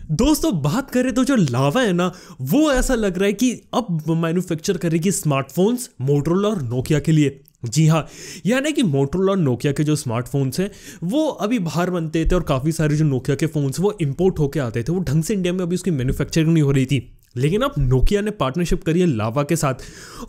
दोस्तों बात करें तो जो लावा है ना, वो ऐसा लग रहा है कि अब मैन्युफैक्चर करेगी स्मार्टफोन्स मोटोरोला और नोकिया के लिए। जी हाँ, यानी कि मोटोरोला और नोकिया के जो स्मार्टफोन्स हैं वो अभी बाहर बनते थे और काफ़ी सारे जो नोकिया के फ़ोन्स वो इंपोर्ट होके आते थे, वो ढंग से इंडिया में अभी उसकी मैन्युफैक्चरिंग नहीं हो रही थी। लेकिन अब नोकिया ने पार्टनरशिप करी है लावा के साथ,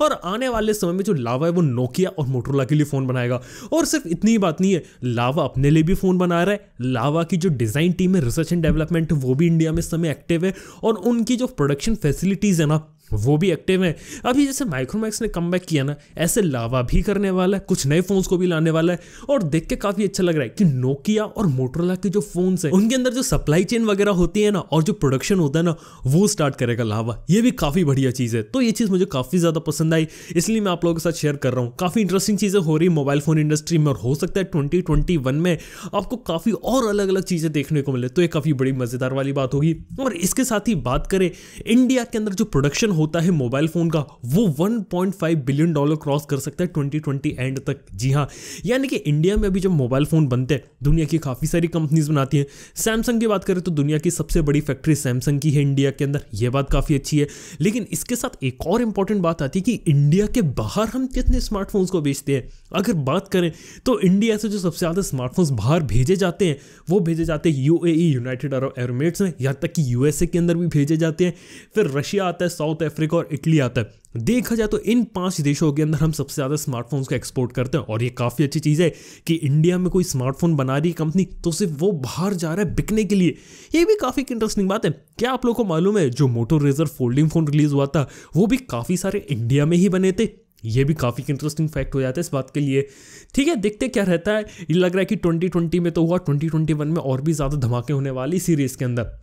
और आने वाले समय में जो लावा है वो नोकिया और मोटोरोला के लिए फ़ोन बनाएगा। और सिर्फ इतनी ही बात नहीं है, लावा अपने लिए भी फ़ोन बना रहा है। लावा की जो डिज़ाइन टीम है, रिसर्च एंड डेवलपमेंट, वो भी इंडिया में इस समय एक्टिव है, और उनकी जो प्रोडक्शन फैसिलिटीज़ है ना वो भी एक्टिव है। अभी जैसे माइक्रोमैक्स ने कमबैक किया ना, ऐसे लावा भी करने वाला है, कुछ नए फोन्स को भी लाने वाला है। और देख के काफ़ी अच्छा लग रहा है कि नोकिया और मोटोरोला के जो फोन्स हैं उनके अंदर जो सप्लाई चेन वगैरह होती है ना, और जो प्रोडक्शन होता है ना, वो स्टार्ट करेगा लावा। ये भी काफ़ी बढ़िया चीज़ है। तो ये चीज़ मुझे काफ़ी ज़्यादा पसंद आई, इसलिए मैं आप लोगों के साथ शेयर कर रहा हूँ। काफ़ी इंटरेस्टिंग चीज़ें हो रही है मोबाइल फ़ोन इंडस्ट्री में, और हो सकता है 2021 में आपको काफ़ी और अलग अलग चीज़ें देखने को मिले। तो ये काफ़ी बड़ी मज़ेदार वाली बात होगी। और इसके साथ ही बात करें, इंडिया के अंदर जो प्रोडक्शन होता है मोबाइल फोन का, वो $1.5 बिलियन क्रॉस कर सकता है 2020 एंड तक। जी हाँ, यानी कि इंडिया में अभी जब मोबाइल फोन बनते हैं, दुनिया की काफी सारी कंपनीज बनाती हैं। सैमसंग की बात करें तो दुनिया की सबसे बड़ी फैक्ट्री सैमसंग की है इंडिया के अंदर, यह बात काफी अच्छी है। लेकिन इसके साथ एक और इंपॉर्टेंट बात आती है कि इंडिया के बाहर हम कितने स्मार्टफोन्स को बेचते हैं। अगर बात करें तो इंडिया से जो सबसे ज्यादा स्मार्टफोन्स बाहर भेजे जाते हैं, वो भेजे जाते हैं यूएई, यूनाइटेड अरब एमिरेट्स में, यहाँ तक कि यूएसए के अंदर भी भेजे जाते हैं। फिर रशिया आता है, साउथ अफ्रीका और इटली आता है। देखा जाए तो इन 5 देशों के अंदर हम सबसे ज्यादा स्मार्टफोन्स को एक्सपोर्ट करते हैं। और ये काफी अच्छी चीज है कि इंडिया में कोई स्मार्टफोन बना रही कंपनी तो सिर्फ वो बाहर जा रहा है बिकने के लिए। ये भी काफी इंटरेस्टिंग बात है। क्या आप लोगों को मालूम है, जो Moto Razr folding phone release हुआ था वो भी काफी सारे इंडिया में ही बने थे। ये भी काफ़ी इंटरेस्टिंग फैक्ट हो जाता है इस बात के लिए। ठीक है, देखते क्या रहता है। ये लग रहा है कि 2020 में तो हुआ, 2021 में और भी ज़्यादा धमाके होने वाली सीरीज़ के अंदर।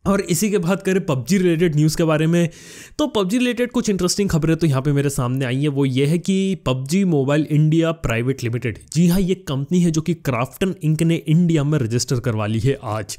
और इसी के बात करें पबजी रिलेटेड न्यूज़ के बारे में, तो पबजी रिलेटेड कुछ इंटरेस्टिंग खबरें तो यहाँ पे मेरे सामने आई है। वो ये है कि PUBG mobile India private limited, जी हाँ, ये कंपनी है जो कि क्राफ्टन इंक ने इंडिया में रजिस्टर करवा ली है आज।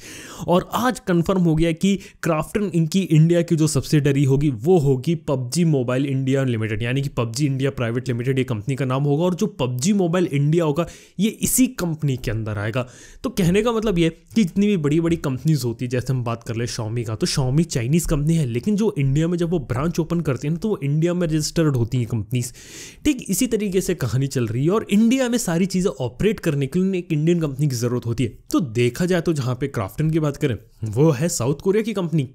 और आज कंफर्म हो गया कि क्राफ्टन इंक की इंडिया की जो सब्सिडरी होगी वो होगी पबजी मोबाइल इंडिया लिमिटेड, यानी कि पबजी इंडिया प्राइवेट लिमिटेड ये कंपनी का नाम होगा। और जो पबजी मोबाइल इंडिया होगा ये इसी कंपनी के अंदर आएगा। तो कहने का मतलब ये कि जितनी भी बड़ी बड़ी कंपनीज होती है, जैसे हम बात कर ले Xiaomi का, तो Xiaomi चाइनीज कंपनी है, लेकिन जो इंडिया में जब वो ब्रांच ओपन करते हैं तो वो इंडिया में रजिस्टर्ड होती हैं कंपनीज। ठीक इसी तरीके से कहानी चल रही है, और इंडिया में सारी चीजें ऑपरेट करने के लिए एक इंडियन कंपनी की जरूरत होती है। तो देखा जाए तो जहां पे क्राफ्टन की बात करें वो है साउथ कोरिया की कंपनी,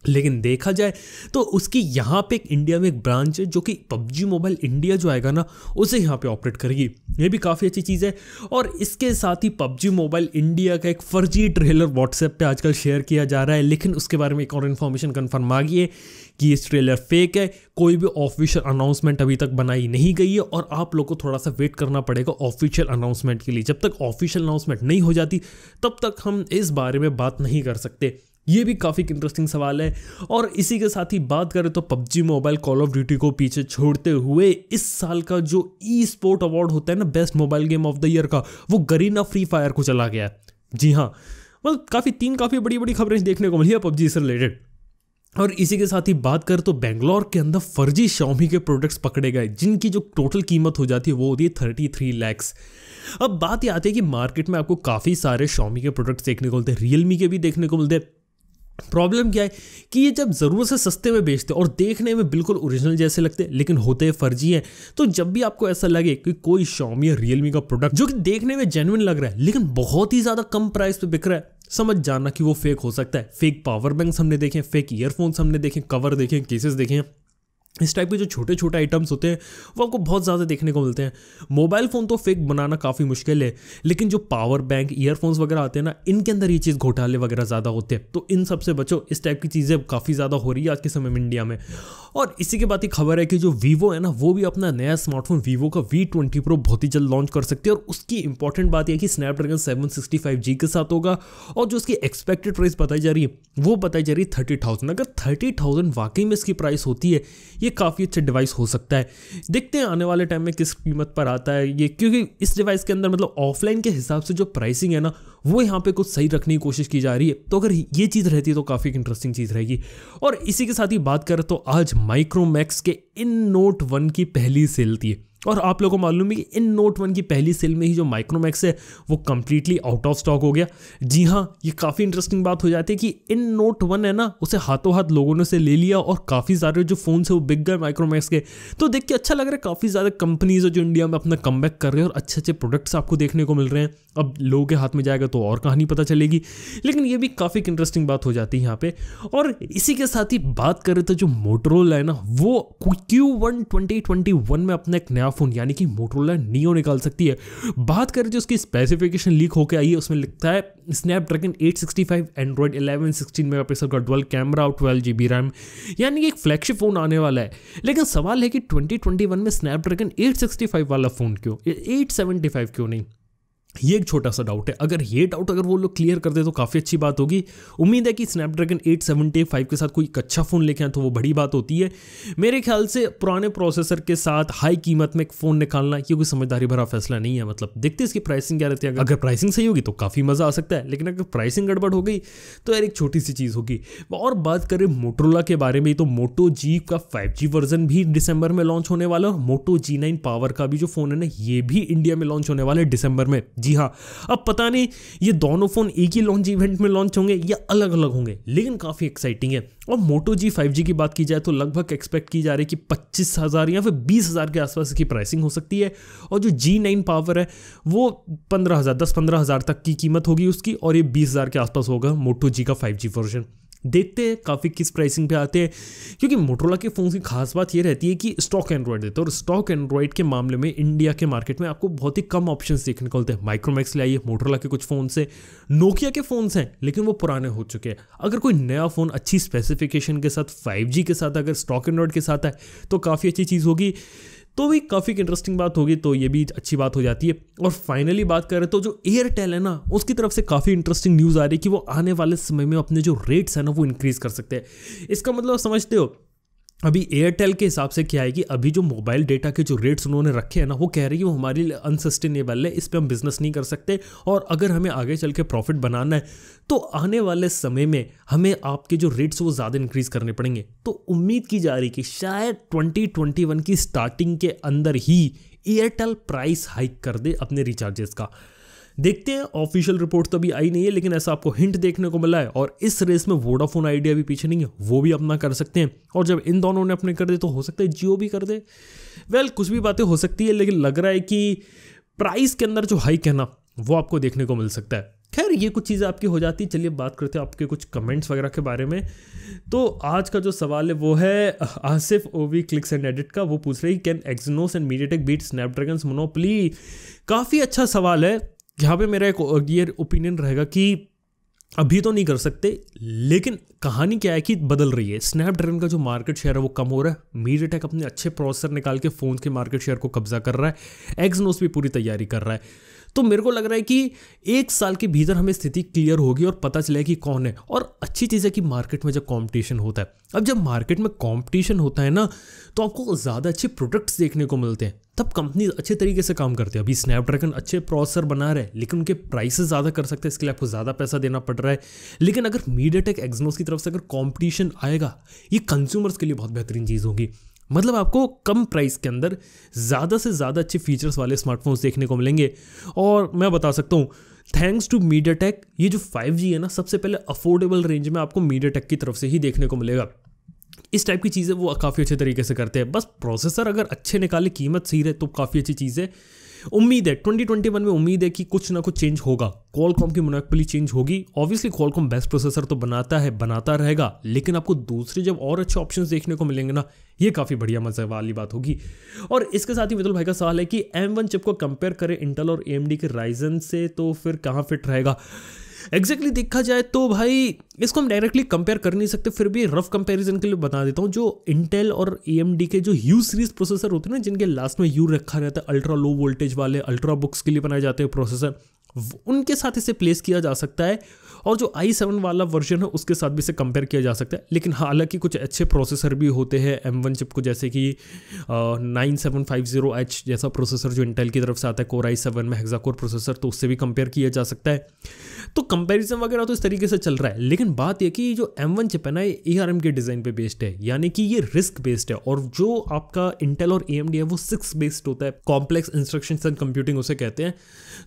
लेकिन देखा जाए तो उसकी यहाँ पे एक इंडिया में एक ब्रांच है जो कि पबजी मोबाइल इंडिया जो आएगा ना उसे यहाँ पे ऑपरेट करेगी। ये भी काफ़ी अच्छी चीज़ है। और इसके साथ ही पबजी मोबाइल इंडिया का एक फर्जी ट्रेलर व्हाट्सएप पे आजकल शेयर किया जा रहा है, लेकिन उसके बारे में एक और इन्फॉर्मेशन कन्फर्म आ गई है कि इस ट्रेलर फेक है। कोई भी ऑफिशियल अनाउंसमेंट अभी तक बनाई नहीं गई है, और आप लोग को थोड़ा सा वेट करना पड़ेगा ऑफिशियल अनाउंसमेंट के लिए। जब तक ऑफिशियल अनाउंसमेंट नहीं हो जाती तब तक हम इस बारे में बात नहीं कर सकते। ये भी काफ़ी इंटरेस्टिंग सवाल है। और इसी के साथ ही बात करें तो PUBG mobile call of duty को पीछे छोड़ते हुए इस साल का जो ई स्पोर्ट अवार्ड होता है ना, best mobile game of the year का, वो गरीना फ्री फायर को चला गया है। जी हाँ, मतलब काफ़ी बड़ी बड़ी खबरें देखने को मिली है पबजी से रिलेटेड। और इसी के साथ ही बात करें तो बेंगलोर के अंदर फर्जी Xiaomi के प्रोडक्ट्स पकड़े गए, जिनकी जो टोटल कीमत हो जाती है वो होती है 33 लाख। अब बात ये आती है कि मार्केट में आपको काफ़ी सारे Xiaomi के प्रोडक्ट्स देखने को मिलते हैं, रियलमी के भी देखने को मिलते हैं। प्रॉब्लम क्या है कि ये जब ज़रूरत से सस्ते में बेचते हैं और देखने में बिल्कुल ओरिजिनल जैसे लगते हैं, लेकिन होते फर्जी हैं। तो जब भी आपको ऐसा लगे कि कोई Xiaomi या Realme का प्रोडक्ट जो कि देखने में जेन्युइन लग रहा है लेकिन बहुत ही ज़्यादा कम प्राइस पे बिक रहा है, समझ जाना कि वो फेक हो सकता है। फेक पावर बैंक्स हमने देखे, फेक ईयरफोन्स हमने देखे, कवर देखे, केसेस देखे। इस टाइप के जो छोटे छोटे आइटम्स होते हैं वो आपको बहुत ज़्यादा देखने को मिलते हैं। मोबाइल फ़ोन तो फेक बनाना काफ़ी मुश्किल है, लेकिन जो पावर बैंक, ईयरफोन्स वगैरह आते हैं ना, इनके अंदर ये चीज़ घोटाले वगैरह ज़्यादा होते हैं। तो इन सब से बचो, इस टाइप की चीज़ें काफ़ी ज़्यादा हो रही है आज के समय में इंडिया में। और इसी के बाद ही खबर है कि जो वीवो है ना, वो भी अपना नया स्मार्टफोन वीवो का V20 Pro बहुत ही जल्द लॉन्च कर सकते हैं। और उसकी इंपॉर्टेंट बात यह है कि स्नैपड्रैगन 765G के साथ होगा, और जो उसकी एक्सपेक्टेड प्राइस बताई जा रही है वो बताई जा रही है 30,000। अगर 30,000 वाकई में इसकी प्राइस होती है, ये काफ़ी अच्छा डिवाइस हो सकता है। देखते हैं आने वाले टाइम में किस कीमत पर आता है ये, क्योंकि इस डिवाइस के अंदर मतलब ऑफलाइन के हिसाब से जो प्राइसिंग है ना, वो यहाँ पे कुछ सही रखने की कोशिश की जा रही है। तो अगर ये चीज़ रहती है तो काफ़ी इंटरेस्टिंग चीज़ रहेगी। और इसी के साथ ही बात करें तो आज माइक्रोमैक्स के InNote 1 की पहली सेल थी। और आप लोगों को मालूम है कि इन नोट 1 की पहली सेल में ही जो माइक्रोमैक्स है वो कंप्लीटली आउट ऑफ स्टॉक हो गया। जी हाँ, ये काफ़ी इंटरेस्टिंग बात हो जाती है कि इन नोट 1 है ना, उसे हाथों हाथ लोगों ने से ले लिया और काफ़ी सारे जो फ़ोन है वो बिक गए माइक्रोमैक्स के। तो देख के अच्छा लग रहा है, काफ़ी ज़्यादा कंपनीज है जो इंडिया में अपना कमबैक कर रहे हैं और अच्छे अच्छे प्रोडक्ट्स आपको देखने को मिल रहे हैं। अब लोगों के हाथ में जाएगा तो और कहानी पता चलेगी, लेकिन ये भी काफ़ी इंटरेस्टिंग बात हो जाती है यहाँ पे। और इसी के साथ ही बात करें तो जो मोटोरोला है ना, वो Q1 2021 में अपना एक नया फ़ोन यानी कि मोटोरोला नियो निकाल सकती है। बात करें जो उसकी स्पेसिफिकेशन लीक होकर आई है, उसमें लिखता है स्नैपड्रैगन 865, एंड्रॉइड 11, 16 मेगापिक्सल का डुअल कैमरा और 12 GB रैम, यानी कि एक फ्लैगशिप फ़ोन आने वाला है। लेकिन सवाल है कि 2021 में स्नैपड्रैगन 865 वाला फ़ोन क्यों, 875 क्यों नहीं? ये एक छोटा सा डाउट है। अगर ये डाउट अगर वो लोग क्लियर कर दे तो काफ़ी अच्छी बात होगी। उम्मीद है कि स्नैपड्रैगन 875 के साथ कोई एक अच्छा फ़ोन लेके आए तो वो बड़ी बात होती है। मेरे ख्याल से पुराने प्रोसेसर के साथ हाई कीमत में एक फ़ोन निकालना ये कोई समझदारी भरा फैसला नहीं है। मतलब देखते इसकी प्राइसिंग क्या रहती है। अगर प्राइसिंग सही होगी तो काफ़ी मज़ा आ सकता है, लेकिन अगर प्राइसिंग गड़बड़ हो गई तो यार एक छोटी सी चीज़ होगी। और बात करें मोटोरोला के बारे में तो मोटो जी का 5G वर्जन भी दिसंबर में लॉन्च होने वाला है और मोटो G9 पावर का भी जो फ़ोन है ना, ये भी इंडिया में लॉन्च होने वाला है दिसंबर में। जी हाँ, अब पता नहीं ये दोनों फोन एक ही लॉन्च इवेंट में लॉन्च होंगे या अलग अलग होंगे, लेकिन काफ़ी एक्साइटिंग है। और मोटो जी 5G की बात की जाए तो लगभग एक्सपेक्ट की जा रही है कि 25,000 या फिर 20,000 के आसपास की प्राइसिंग हो सकती है। और जो G9 पावर है वो 15,000, 10-15,000 तक की कीमत होगी उसकी, और ये 20,000 के आसपास होगा मोटो जी का 5G वर्जन। देखते हैं काफ़ी किस प्राइसिंग पे आते हैं, क्योंकि मोटोरोला के फ़ोन की खास बात ये रहती है कि स्टॉक एंड्रॉइड देते हैं, और स्टॉक एंड्रॉइड के मामले में इंडिया के मार्केट में आपको बहुत ही कम ऑप्शंस देखने को मिलते हैं। माइक्रोमैक्स ले आइए, मोटोरोला के कुछ फ़ोन से, नोकिया के फ़ोन्स हैं लेकिन वो पुराने हो चुके हैं। अगर कोई नया फ़ोन अच्छी स्पेसिफिकेशन के साथ 5G के साथ अगर स्टॉक एंड्रॉइड के साथ है तो काफ़ी अच्छी चीज़ होगी, तो भी काफ़ी इंटरेस्टिंग बात होगी, तो ये भी अच्छी बात हो जाती है। और फाइनली बात करें तो जो एयरटेल है ना, उसकी तरफ से काफ़ी इंटरेस्टिंग न्यूज़ आ रही है कि वो आने वाले समय में अपने जो रेट्स है ना वो इंक्रीज़ कर सकते हैं। इसका मतलब समझते हो, अभी एयरटेल के हिसाब से क्या है कि अभी जो मोबाइल डेटा के जो रेट्स उन्होंने रखे हैं ना, वो कह रहे हैं कि वो हमारे लिए अनसस्टेनेबल है, इस पे हम बिजनेस नहीं कर सकते, और अगर हमें आगे चल के प्रॉफिट बनाना है तो आने वाले समय में हमें आपके जो रेट्स वो ज़्यादा इंक्रीज़ करने पड़ेंगे। तो उम्मीद की जा रही है कि शायद 2021 की स्टार्टिंग के अंदर ही एयरटेल प्राइस हाइक कर दे अपने रिचार्जेस का। देखते हैं, ऑफिशियल रिपोर्ट तो अभी आई नहीं है, लेकिन ऐसा आपको हिंट देखने को मिला है। और इस रेस में वोडाफोन आइडिया भी पीछे नहीं है, वो भी अपना कर सकते हैं। और जब इन दोनों ने अपने कर दे तो हो सकता है जियो भी कर दे। वेल, कुछ भी बातें हो सकती है, लेकिन लग रहा है कि प्राइस के अंदर जो हाइक है ना वो आपको देखने को मिल सकता है। खैर, ये कुछ चीज़ें आपकी हो जाती है। चलिए बात करते हैं आपके कुछ कमेंट्स वगैरह के बारे में। तो आज का जो सवाल है वो है आसिफ ओवी क्लिक्स एंड एडिट का। वो पूछ रही can Exynos and MediaTek beat Snapdragon monopoly. काफ़ी अच्छा सवाल है। यहाँ पे मेरा एक ये ओपिनियन रहेगा कि अभी तो नहीं कर सकते, लेकिन कहानी क्या है कि बदल रही है। स्नैपड्रैगन का जो मार्केट शेयर है वो कम हो रहा है। मीडियाटेक अपने अच्छे प्रोसेसर निकाल के फ़ोन के मार्केट शेयर को कब्जा कर रहा है। एक्सिनोस भी पूरी तैयारी कर रहा है। तो मेरे को लग रहा है कि 1 साल के भीतर हमें स्थिति क्लियर होगी और पता चलेगा कि कौन है। और अच्छी चीज़ है कि मार्केट में जब कंपटीशन होता है, अब जब मार्केट में कंपटीशन होता है ना, तो आपको ज़्यादा अच्छे प्रोडक्ट्स देखने को मिलते हैं, तब कंपनी अच्छे तरीके से काम करते हैं। अभी स्नैपड्रैगन अच्छे प्रोसेसर बना रहे हैं, लेकिन उनके प्राइसेस ज़्यादा कर सकते हैं, इसके लिए आपको ज़्यादा पैसा देना पड़ रहा है। लेकिन अगर मीडियाटेक एक्सिनोस की तरफ से अगर कंपटीशन आएगा, ये कंज्यूमर्स के लिए बहुत बेहतरीन चीज़ होगी। मतलब आपको कम प्राइस के अंदर ज़्यादा से ज़्यादा अच्छे फीचर्स वाले स्मार्टफोन्स देखने को मिलेंगे। और मैं बता सकता हूँ, थैंक्स टू मीडियाटेक, ये जो 5G है ना, सबसे पहले अफोर्डेबल रेंज में आपको मीडियाटेक की तरफ से ही देखने को मिलेगा। इस टाइप की चीज़ें वो काफ़ी अच्छे तरीके से करते हैं। बस प्रोसेसर अगर अच्छे निकाले, कीमत सही रहे, तो काफ़ी अच्छी चीज़ है। उम्मीद है 2021 में उम्मीद है कि कुछ ना कुछ चेंज होगा। क्वालकॉम की मोनोपोली चेंज होगी। ऑब्वियसली क्वालकॉम बेस्ट प्रोसेसर तो बनाता है, बनाता रहेगा, लेकिन आपको दूसरे जब और अच्छे ऑप्शंस देखने को मिलेंगे ना, ये काफ़ी बढ़िया मजे वाली बात होगी। और इसके साथ ही मितुल भाई का सवाल है कि M1 चिप को कंपेयर करें इंटेल और AMD के राइजन से, तो फिर कहाँ फिट रहेगा। एग्जैक्टली देखा जाए तो भाई इसको हम डायरेक्टली कंपेयर कर नहीं सकते, फिर भी रफ कंपैरिजन के लिए बता देता हूँ। जो इंटेल और AMD के जो U सीरीज प्रोसेसर होते हैं ना, जिनके लास्ट में U रखा रहता है, अल्ट्रा लो वोल्टेज वाले, अल्ट्रा बुक्स के लिए बनाए जाते हैं प्रोसेसर, उनके साथ इसे प्लेस किया जा सकता है। और जो i7 वाला वर्जन है उसके साथ भी इसे कंपेयर किया जा सकता है। लेकिन हालांकि कुछ अच्छे प्रोसेसर भी होते हैं M1 चिप को, जैसे कि 9750H जैसा प्रोसेसर जो इंटेल की तरफ से आता है कोर i7 में हेक्सा कोर प्रोसेसर, तो उससे भी कंपेयर किया जा सकता है। तो कंपैरिजन वगैरह तो इस तरीके से चल रहा है। लेकिन बात यह कि जो M1 चिप है ना ये ARM के डिज़ाइन पे बेस्ड है, यानी कि ये रिस्क बेस्ड है, और जो आपका इंटेल और AMD है वो 6 बेस्ड होता है, कॉम्प्लेक्स इंस्ट्रक्शंस एंड कंप्यूटिंग उसे कहते हैं,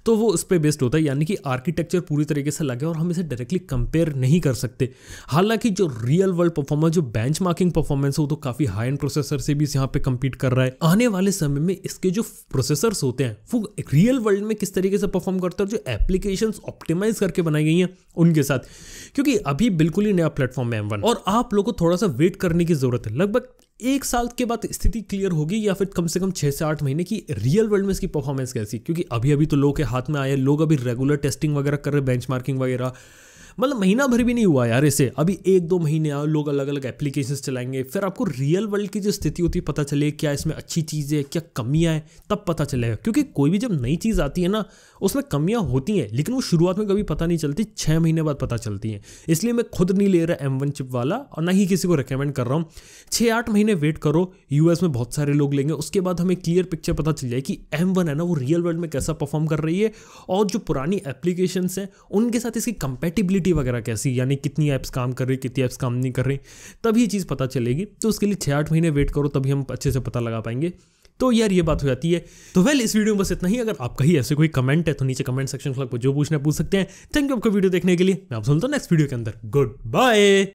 तो वो उस पर बेस्ड होता है, यानी कि आर्किटेक्चर पूरी तरीके से लगे और हम इसे डायरेक्टली कंपेयर नहीं कर सकते। हालांकि जो रियल वर्ल्ड परफॉर्मेंस, जो बेंचमार्किंग परफॉर्मेंस है वो तो काफ़ी हाई एंड प्रोसेसर से भी यहाँ पे compete कर रहा है। आने वाले समय में इसके जो प्रोसेसर्स होते हैं वो रियल वर्ल्ड में किस तरीके से परफॉर्म करते हैं, और जो एप्लीकेशंस ऑप्टिमाइज करके बनाई गई हैं उनके साथ, क्योंकि अभी बिल्कुल ही नया प्लेटफॉर्म है M1 और आप लोगों को थोड़ा सा वेट करने की जरूरत है। लगभग 1 साल के बाद स्थिति क्लियर होगी, या फिर कम से कम 6 से 8 महीने की रियल वर्ल्ड में इसकी परफॉर्मेंस कैसी, क्योंकि अभी अभी तो लोगों के हाथ में आए, लोग अभी रेगुलर टेस्टिंग वगैरह कर रहे, बेंचमार्किंग वगैरह, मतलब महीना भर भी नहीं हुआ यार इसे, अभी 1-2 महीने आओ, लोग अलग अलग एप्लीकेशंस चलाएंगे, फिर आपको रियल वर्ल्ड की जो स्थिति होती है पता चले क्या इसमें अच्छी चीज़ है क्या कमियां हैं, तब पता चलेगा। क्योंकि कोई भी जब नई चीज़ आती है ना उसमें कमियां होती हैं, लेकिन वो शुरुआत में कभी पता नहीं चलती, 6 महीने बाद पता चलती हैं। इसलिए मैं खुद नहीं ले रहा M1 चिप वाला, और ना ही किसी को रिकमेंड कर रहा हूँ। 6-8 महीने वेट करो, US में बहुत सारे लोग लेंगे, उसके बाद हमें क्लियर पिक्चर पता चल जाए कि M1 है ना वो रियल वर्ल्ड में कैसा परफॉर्म कर रही है, और जो पुरानी एप्लीकेशंस हैं उनके साथ इसकी कंपैटिबिलिटी वगैरह कैसी, यानी कितनी ऐप्स काम कर रही, कितनी ऐप्स काम नहीं कर रही, तभी ये चीज़ पता चलेगी। तो उसके लिए 6-8 महीने वेट करो, तभी हम अच्छे से पता लगा पाएंगे। तो यार ये बात हो जाती है। तो वेल इस वीडियो में बस इतना ही। अगर आपका ही ऐसे कोई कमेंट है तो नीचे कमेंट सेक्शन में जो पूछना पूछ सकते हैं। थैंक यू आपको वीडियो देखने के लिए। मैं आपसे मिलता हूं नेक्स्ट वीडियो के अंदर। Good bye.